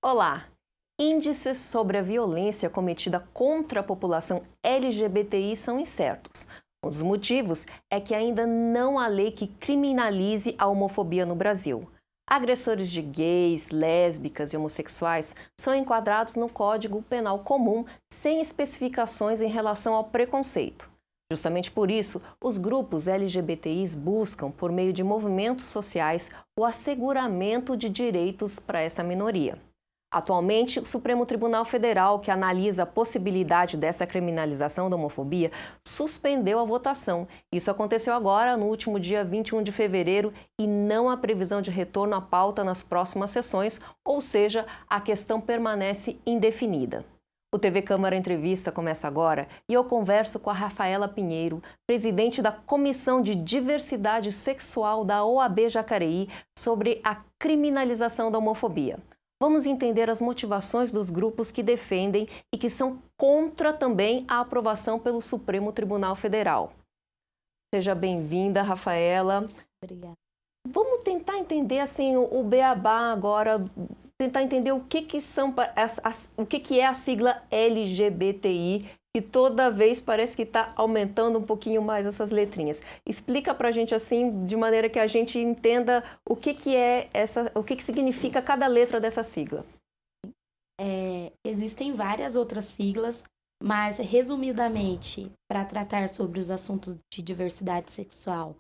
Olá! Índices sobre a violência cometida contra a população LGBTI são incertos. Um dos motivos é que ainda não há lei que criminalize a homofobia no Brasil. Agressores de gays, lésbicas e homossexuais são enquadrados no Código Penal Comum sem especificações em relação ao preconceito. Justamente por isso, os grupos LGBTIs buscam, por meio de movimentos sociais, o asseguramento de direitos para essa minoria. Atualmente, o Supremo Tribunal Federal, que analisa a possibilidade dessa criminalização da homofobia, suspendeu a votação. Isso aconteceu agora, no último dia 21 de fevereiro, e não há previsão de retorno à pauta nas próximas sessões, ou seja, a questão permanece indefinida. O TV Câmara Entrevista começa agora e eu converso com a Rafaela Pinheiro, presidente da Comissão de Diversidade Sexual da OAB Jacareí, sobre a criminalização da homofobia. Vamos entender as motivações dos grupos que defendem e que são contra também a aprovação pelo Supremo Tribunal Federal. Seja bem-vinda, Rafaela. Obrigada. Vamos tentar entender assim o beabá agora, tentar entender o que é a sigla LGBTI, que toda vez parece que está aumentando um pouquinho mais essas letrinhas. Explica para a gente assim, de maneira que a gente entenda o que significa cada letra dessa sigla. Existem várias outras siglas, mas resumidamente, para tratar sobre os assuntos de diversidade sexual,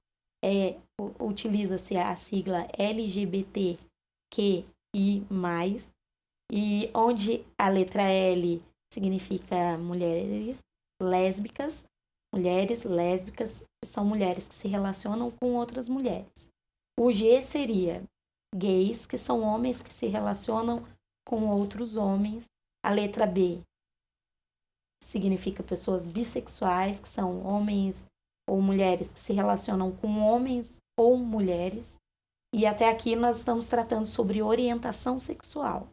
utiliza-se a sigla LGBTQI+, e onde a letra L significa mulheres lésbicas são mulheres que se relacionam com outras mulheres. O G seria gays, que são homens que se relacionam com outros homens. A letra B significa pessoas bissexuais, que são homens ou mulheres que se relacionam com homens ou mulheres. E até aqui nós estamos tratando sobre orientação sexual.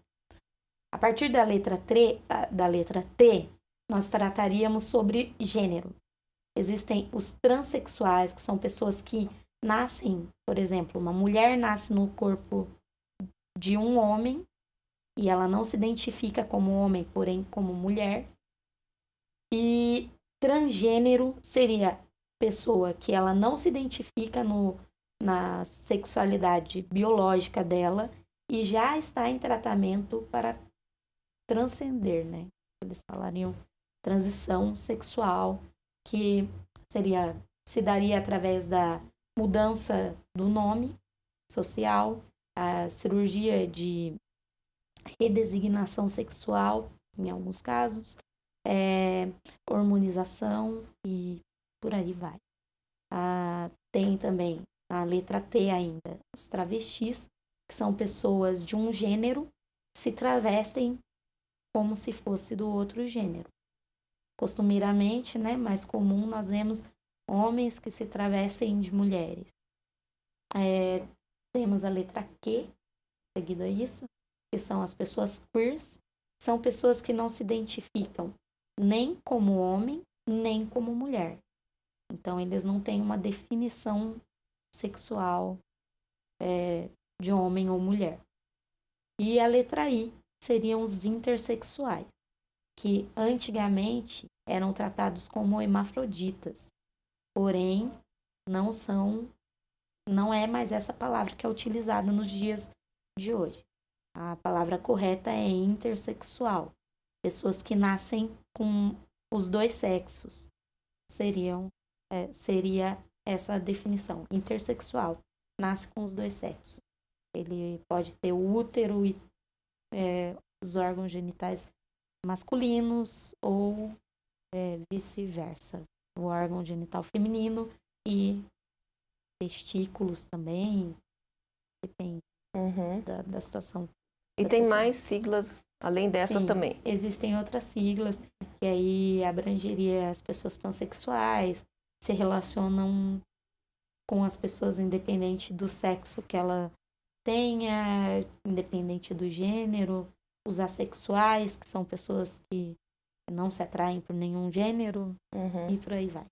A partir da letra T, nós trataríamos sobre gênero. Existem os transexuais, que são pessoas que nascem, por exemplo, uma mulher nasce no corpo de um homem e ela não se identifica como homem, porém como mulher. E transgênero seria pessoa que ela não se identifica na sexualidade biológica dela e já está em tratamento para transcender, né? Eles falariam transição sexual, que se daria através da mudança do nome social, a cirurgia de redesignação sexual, em alguns casos, hormonização e por aí vai. Tem também a letra T ainda, os travestis, que são pessoas de um gênero que se travestem como se fosse do outro gênero. Costumeiramente, né, mais comum, nós vemos homens que se travestem de mulheres. Temos a letra Q, seguido a isso, que são as pessoas queers, são pessoas que não se identificam nem como homem, nem como mulher. Então, eles não têm uma definição sexual de homem ou mulher. E a letra I seriam os intersexuais, que antigamente eram tratados como hermafroditas, porém não é mais essa palavra que é utilizada nos dias de hoje. A palavra correta é intersexual, pessoas que nascem com os dois sexos, seria essa definição, intersexual, nasce com os dois sexos. Ele pode ter o útero e os órgãos genitais masculinos ou vice-versa, o órgão genital feminino e testículos também, depende da situação. E tem mais siglas além dessas? Sim, também? Existem outras siglas, que aí abrangeria as pessoas pansexuais, se relacionam com as pessoas independente do sexo que ela tenha, independente do gênero, os assexuais, que são pessoas que não se atraem por nenhum gênero, e por aí vai.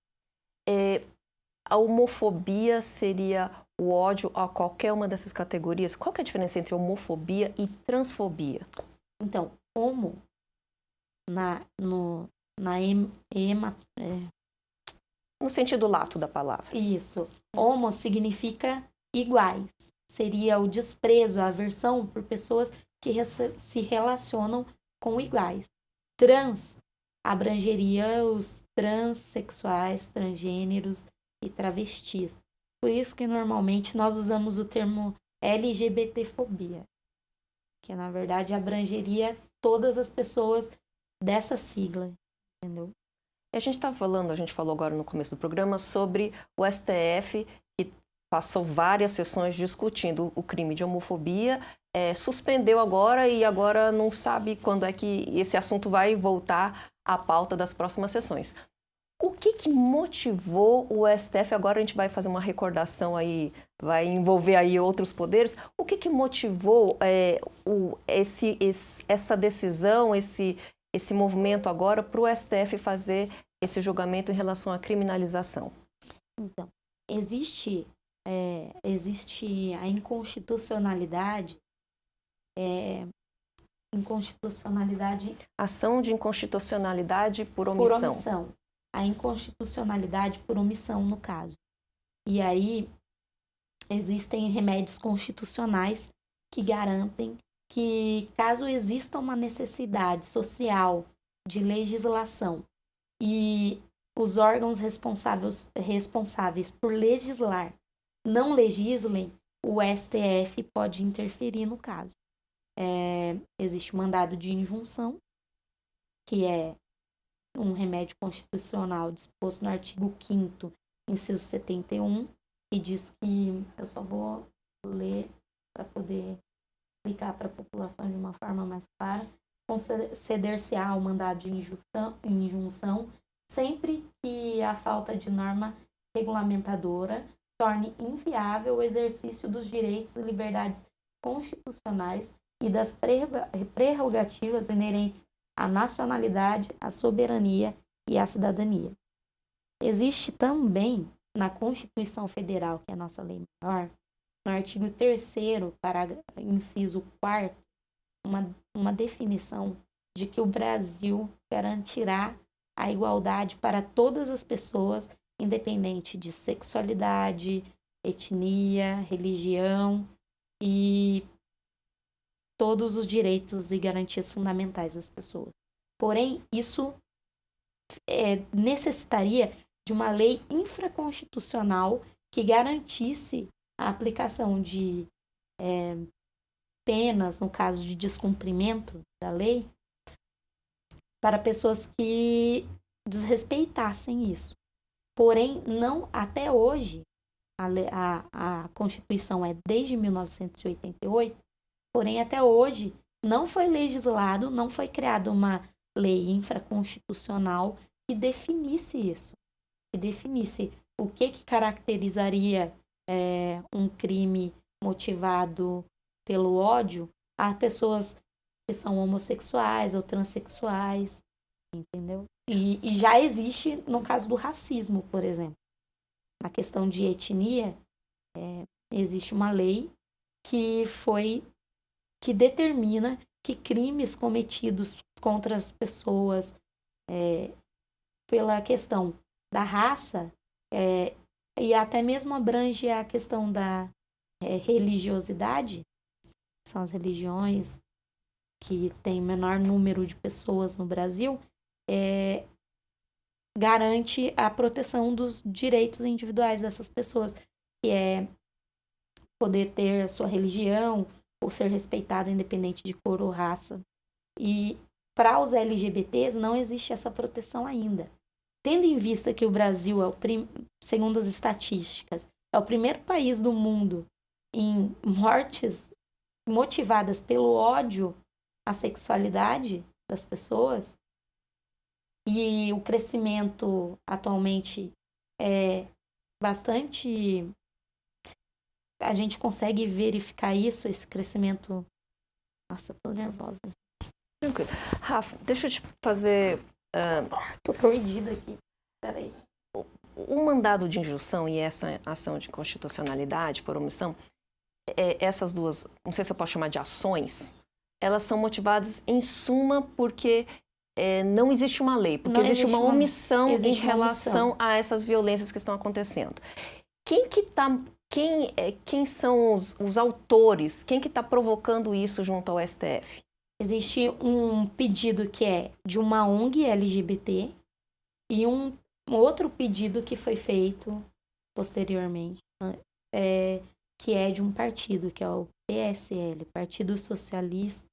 A homofobia seria o ódio a qualquer uma dessas categorias? Qual que é a diferença entre homofobia e transfobia? Então, homo, na ema, No sentido lato da palavra. isso, homo significa iguais. Seria o desprezo, a aversão por pessoas que se relacionam com iguais. Trans abrangeria os transexuais, transgêneros e travestis. Por isso que normalmente nós usamos o termo LGBTfobia, que na verdade abrangeria todas as pessoas dessa sigla, entendeu? A gente falou agora no começo do programa sobre o STF, que passou várias sessões discutindo o crime de homofobia, suspendeu agora e agora não sabe quando é que esse assunto vai voltar à pauta das próximas sessões. O que motivou o STF? Agora a gente vai fazer uma recordação aí, vai envolver aí outros poderes. O que motivou essa decisão, esse movimento agora para o STF fazer esse julgamento em relação à criminalização? Então, existe a inconstitucionalidade, Ação de inconstitucionalidade por omissão. Por omissão. A inconstitucionalidade por omissão, no caso. E aí, existem remédios constitucionais que garantem que, caso exista uma necessidade social de legislação e os órgãos responsáveis por legislar não legislem, o STF pode interferir no caso. Existe o mandado de injunção, que é um remédio constitucional disposto no artigo 5º, inciso 71, e diz que, eu só vou ler para poder explicar para a população de uma forma mais clara, conceder-se-á o mandado de injunção sempre que a falta de norma regulamentadora torne inviável o exercício dos direitos e liberdades constitucionais e das prerrogativas inerentes à nacionalidade, à soberania e à cidadania. Existe também na Constituição Federal, que é a nossa lei maior, no artigo 3º, inciso 4º, uma definição de que o Brasil garantirá a igualdade para todas as pessoas, independente de sexualidade, etnia, religião e todos os direitos e garantias fundamentais das pessoas. Porém, isso necessitaria de uma lei infraconstitucional que garantisse a aplicação de penas, no caso de descumprimento da lei, para pessoas que desrespeitassem isso. Porém, não até hoje, a Constituição é desde 1988, porém até hoje não foi legislado, não foi criada uma lei infraconstitucional que definisse isso, que definisse o que caracterizaria um crime motivado pelo ódio a pessoas que são homossexuais ou transexuais, entendeu? E já existe no caso do racismo, por exemplo. Na questão de etnia, existe uma lei que determina que crimes cometidos contra as pessoas pela questão da raça e até mesmo abrange a questão da religiosidade, são as religiões que têm menor número de pessoas no Brasil, garante a proteção dos direitos individuais dessas pessoas, que é poder ter a sua religião ou ser respeitado independente de cor ou raça. E para os LGBTs não existe essa proteção ainda. Tendo em vista que o Brasil, segundo as estatísticas, é o primeiro país do mundo em mortes motivadas pelo ódio à sexualidade das pessoas, e o crescimento atualmente é bastante... A gente consegue verificar isso, esse crescimento... Nossa, tô nervosa. Tranquilo. Rafa, deixa eu te fazer... Tô perdida aqui. Peraí. O mandado de injunção e essa ação de constitucionalidade por omissão, essas duas, não sei se eu posso chamar de ações, elas são motivadas, em suma, porque não existe uma lei, porque Não existe uma omissão em existe uma relação omissão. a essas violências que estão acontecendo. Quem são os autores? Quem que está provocando isso junto ao STF? Existe um pedido que é de uma ONG LGBT e um outro pedido que foi feito posteriormente, que é de um partido, que é o PSL, Partido Socialista.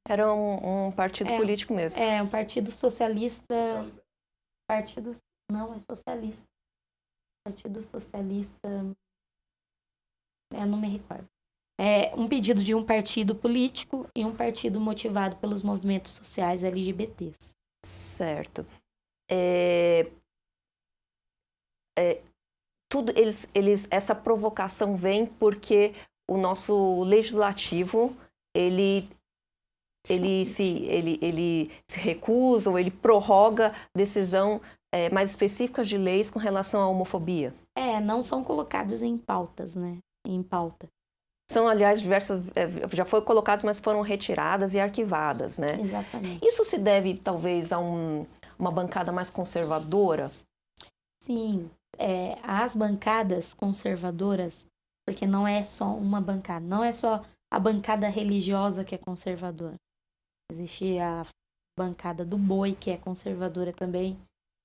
Era um partido político mesmo. É, um Partido Socialista. Partido. Não, é socialista. Partido Socialista. Não me recordo. É um pedido de um partido político e um partido motivado pelos movimentos sociais LGBTs. Certo. Essa provocação vem porque o nosso legislativo ele se recusa ou ele prorroga decisão mais específicas de leis com relação à homofobia. Não são colocadas em pautas, né? Em pauta. São, aliás, diversas, já foram colocadas, mas foram retiradas e arquivadas, né? Exatamente. Isso se deve, talvez, a uma bancada mais conservadora? Sim, as bancadas conservadoras, porque não é só uma bancada, não é só a bancada religiosa que é conservadora. Existe a bancada do boi, que é conservadora também.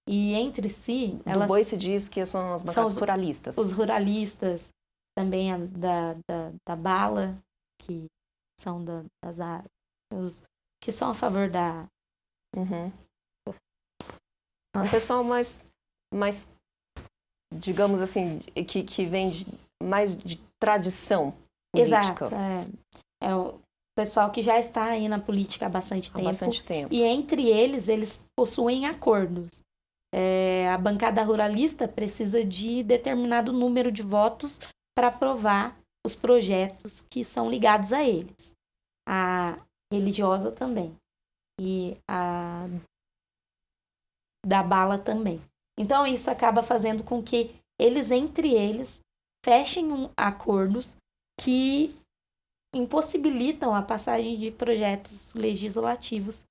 E entre si, Do boi se diz que são as bancadas ruralistas. Os ruralistas, também da bala, que são que são a favor da... Uhum. Um pessoal mais, digamos assim, que vem mais de tradição política. Exato. É o pessoal que já está aí na política há bastante tempo. E entre eles possuem acordos. A bancada ruralista precisa de determinado número de votos para aprovar os projetos que são ligados a eles. A religiosa também. E a da bala também. Então, isso acaba fazendo com que entre eles, fechem acordos que impossibilitam a passagem de projetos legislativos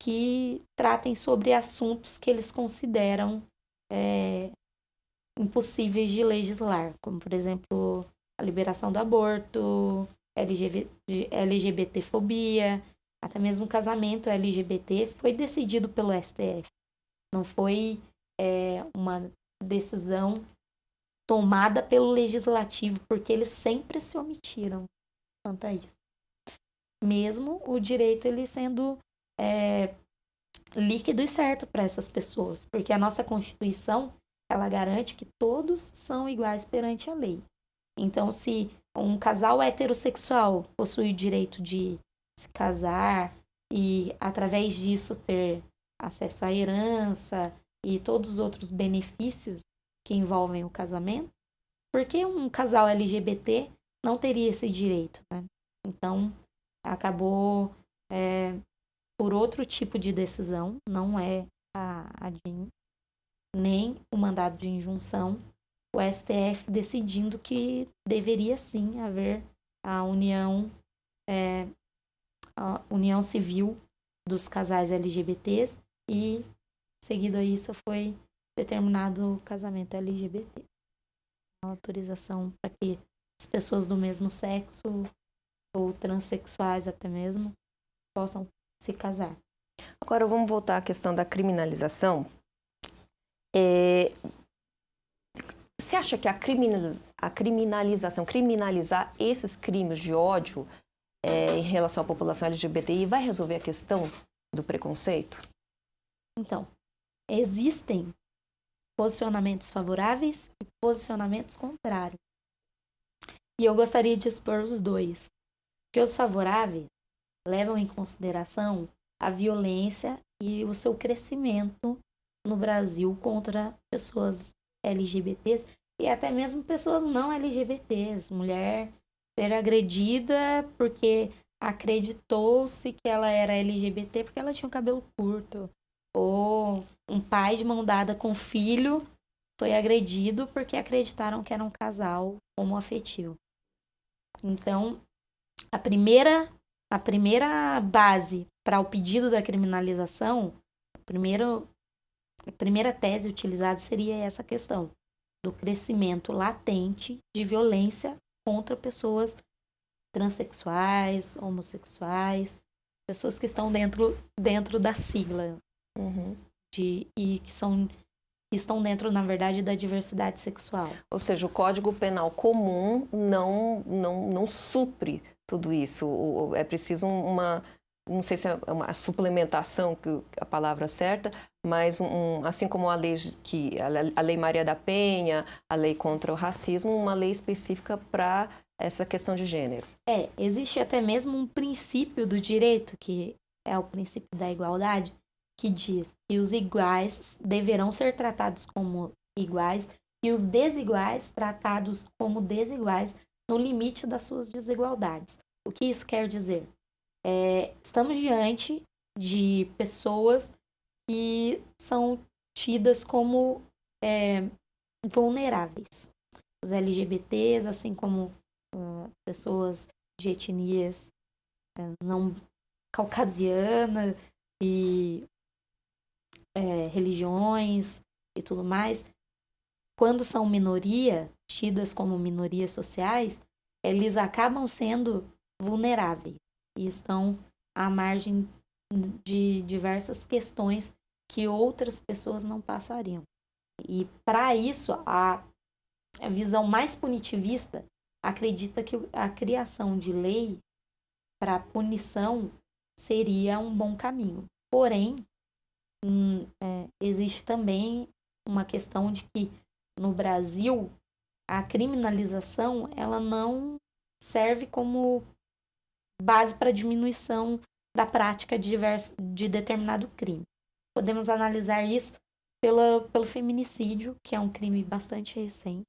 que tratem sobre assuntos que eles consideram impossíveis de legislar, como, por exemplo, a liberação do aborto, LGBTfobia, até mesmo o casamento LGBT foi decidido pelo STF. Não foi uma decisão tomada pelo legislativo, porque eles sempre se omitiram quanto a isso. Mesmo o direito ele sendo líquido e certo para essas pessoas, porque a nossa Constituição ela garante que todos são iguais perante a lei. Então, se um casal heterossexual possui o direito de se casar e, através disso, ter acesso à herança e todos os outros benefícios que envolvem o casamento, por que um casal LGBT não teria esse direito, né? Então, acabou por outro tipo de decisão, não é a DIN, nem o mandado de injunção, o STF decidindo que deveria sim haver a união civil dos casais LGBTs e, seguido a isso, foi determinado o casamento LGBT. A autorização para que as pessoas do mesmo sexo ou transexuais até mesmo possam se casar. Agora vamos voltar à questão da criminalização. Você acha que a criminalização, criminalizar esses crimes de ódio em relação à população LGBTI vai resolver a questão do preconceito? Então, existem posicionamentos favoráveis e posicionamentos contrários. E eu gostaria de expor os dois. Porque os favoráveis levam em consideração a violência e o seu crescimento no Brasil contra pessoas LGBTs e até mesmo pessoas não LGBTs. Mulher ser agredida porque acreditou-se que ela era LGBT porque ela tinha o cabelo curto. Ou um pai de mão dada com filho foi agredido porque acreditaram que era um casal homoafetivo. Então, a primeira base para o pedido da criminalização, a primeira tese utilizada seria essa questão do crescimento latente de violência contra pessoas transexuais, homossexuais, pessoas que estão dentro da sigla e que estão dentro, na verdade, da diversidade sexual. Ou seja, o Código Penal comum não supre tudo isso. É preciso não sei se é uma suplementação, que a palavra certa, mas assim como a Lei Maria da Penha, a Lei contra o Racismo, uma lei específica para essa questão de gênero. Existe até mesmo um princípio do direito, que é o princípio da igualdade, que diz que os iguais deverão ser tratados como iguais e os desiguais tratados como desiguais no limite das suas desigualdades. O que isso quer dizer? Estamos diante de pessoas que são tidas como vulneráveis. Os LGBTs, assim como pessoas de etnias não caucasianas e religiões e tudo mais, quando são minoria, tidas como minorias sociais, eles acabam sendo vulneráveis e estão à margem de diversas questões que outras pessoas não passariam. E para isso, a visão mais punitivista acredita que a criação de lei para punição seria um bom caminho. Porém, existe também uma questão de que no Brasil a criminalização ela não serve como base para diminuição da prática de determinado crime. Podemos analisar isso pelo feminicídio, que é um crime bastante recente,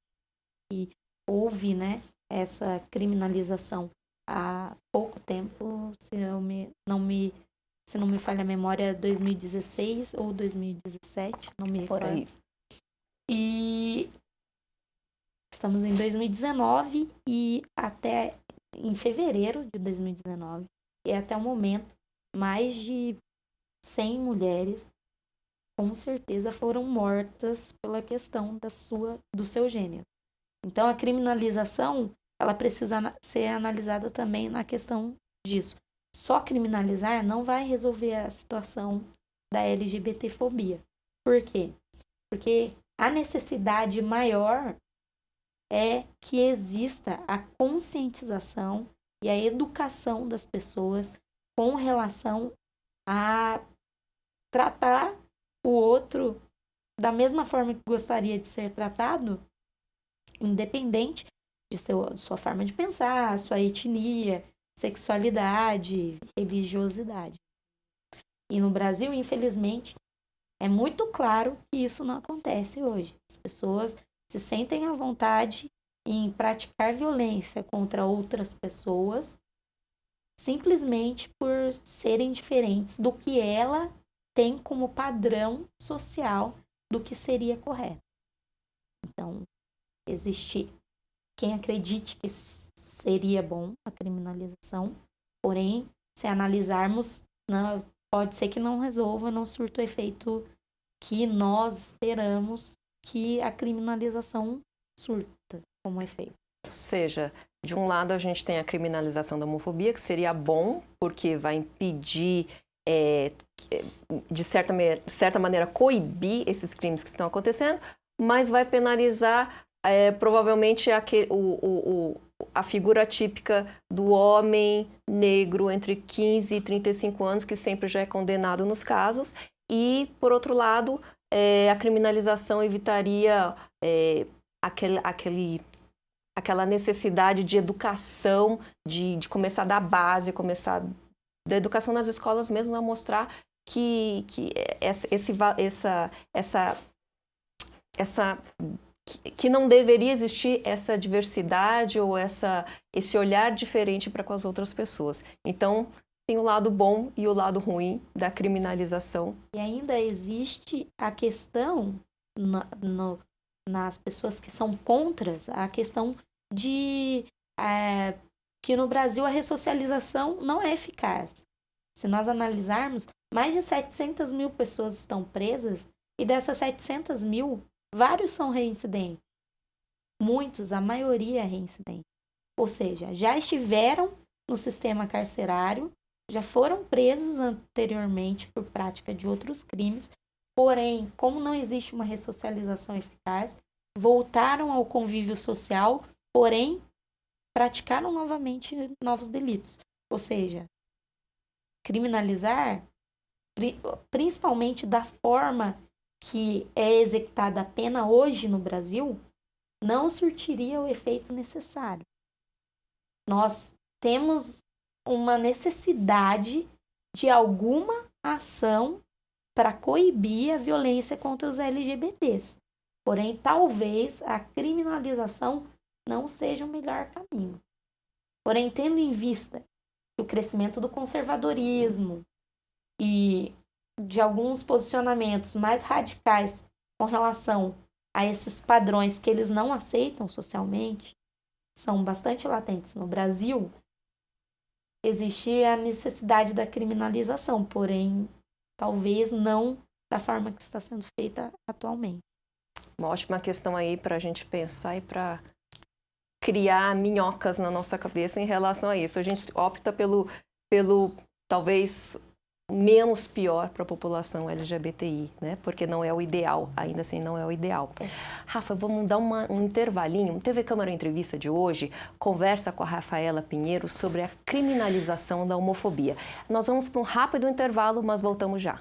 e houve, essa criminalização há pouco tempo, se não me falha a memória, 2016 ou 2017, não me recordo. Por aí. E estamos em 2019 e até em fevereiro de 2019, e até o momento, mais de 100 mulheres com certeza foram mortas pela questão do seu gênero. Então, a criminalização, ela precisa ser analisada também na questão disso. Só criminalizar não vai resolver a situação da LGBTfobia. Por quê? Porque a necessidade maior é que exista a conscientização e a educação das pessoas com relação a tratar o outro da mesma forma que gostaria de ser tratado, independente de sua forma de pensar, sua etnia, sexualidade, religiosidade. E no Brasil, infelizmente, é muito claro que isso não acontece hoje. As pessoas se sentem à vontade em praticar violência contra outras pessoas simplesmente por serem diferentes do que ela tem como padrão social do que seria correto. Então, existe quem acredite que seria bom a criminalização, porém, se analisarmos, pode ser que não resolva, não surta o efeito que nós esperamos que a criminalização surta como efeito. Ou seja, de um lado a gente tem a criminalização da homofobia, que seria bom, porque vai impedir, de certa maneira, coibir esses crimes que estão acontecendo, mas vai penalizar provavelmente a figura típica do homem negro entre 15 e 35 anos, que sempre já é condenado nos casos, e, por outro lado, a criminalização evitaria aquela necessidade de educação, de começar da base, começar da educação nas escolas mesmo, a mostrar que que não deveria existir essa diversidade ou esse olhar diferente para com as outras pessoas. Então, tem o lado bom e o lado ruim da criminalização. E ainda existe a questão, nas pessoas que são contra, a questão de que no Brasil a ressocialização não é eficaz. Se nós analisarmos, mais de 700 mil pessoas estão presas e dessas 700 mil, vários são reincidentes. Muitos, a maioria é reincidente. Ou seja, já estiveram no sistema carcerário, já foram presos anteriormente por prática de outros crimes, porém, como não existe uma ressocialização eficaz, voltaram ao convívio social, porém, praticaram novamente novos delitos. Ou seja, criminalizar, principalmente da forma que é executada a pena hoje no Brasil, não surtiria o efeito necessário. Nós temos uma necessidade de alguma ação para coibir a violência contra os LGBTs. Porém, talvez a criminalização não seja o melhor caminho. Porém, tendo em vista o crescimento do conservadorismo e de alguns posicionamentos mais radicais com relação a esses padrões que eles não aceitam socialmente, são bastante latentes no Brasil, existe a necessidade da criminalização, porém, talvez não da forma que está sendo feita atualmente. Uma ótima questão aí para a gente pensar e para criar minhocas na nossa cabeça em relação a isso. A gente opta pelo talvez menos pior para a população LGBTI, né? Porque não é o ideal, ainda assim não é o ideal. Rafa, vamos dar um intervalinho. TV Câmara Entrevista de hoje conversa com a Rafaela Pinheiro sobre a criminalização da homofobia. Nós vamos para um rápido intervalo, mas voltamos já.